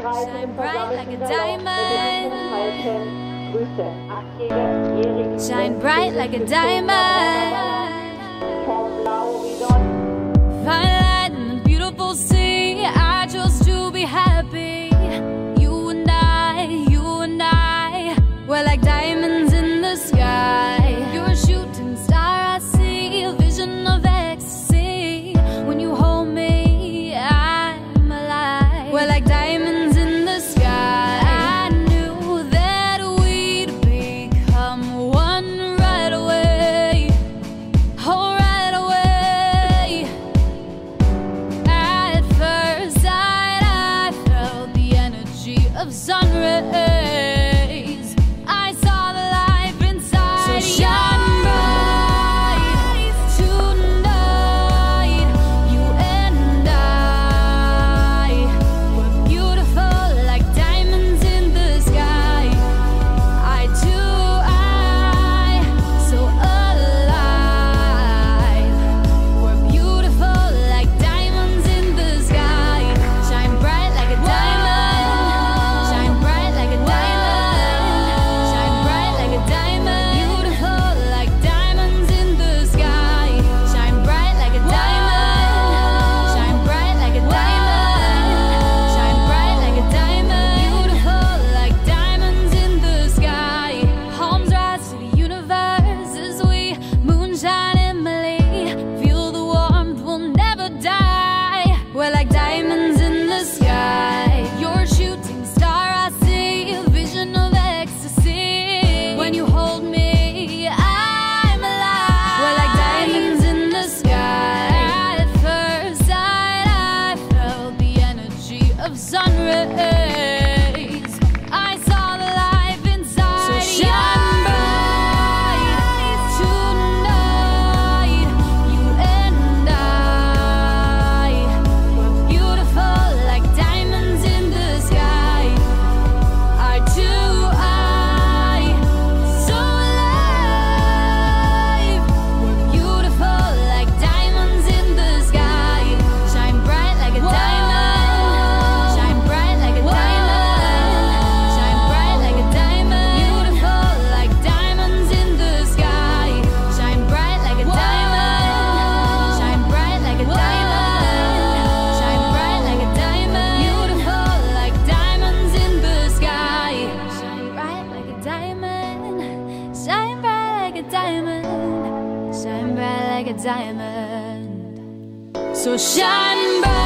Shine bright like a diamond. Shine bright like a diamond. Fine light in a beautiful sea. I chose to be happy. You and I, we're like diamonds in the sky. You're a shooting star, I see a vision of ecstasy. When you hold me, I'm alive. We're like diamonds in the sky. I knew that we'd become one right away. Oh, right away. At first sight, I felt the energy of sun rays. I saw the life inside. So shine bright tonight. You and I, we're beautiful like diamonds in the sky. Eye to eye, so alive. We're beautiful like diamonds in the sky. Shine bright like a diamond. Shine bright like a diamond. Shine bright like a diamond. Beautiful like diamonds in the sky. Shine bright like a diamond. Shine bright like a diamond. Shine bright like a diamond. Beautiful like diamonds in the sky. Palms rise to the universe as we moonshine Emily. Feel the warmth, we'll never die. We're like diamonds in the sky. You're a shooting star, I see a vision of ecstasy. When you hold me, I'm alive. We're like diamonds in the sky. At first sight, I felt the energy of sun rays. I saw the life inside. So shine bright tonight. You and I, we're beautiful like diamonds in the sky. Eye to eye, so alive. We're beautiful like diamonds in the sky. Shine bright like a diamond. Shine bright like a diamond. Shine bright like a diamond. Beautiful like diamonds in the sky. Shine bright like a diamond. Shine bright like a diamond. Shine bright like a diamond. Beautiful like diamonds in the sky. Shine bright like a diamond. Shine bright like a diamond. Shine bright like a diamond. So shine bright.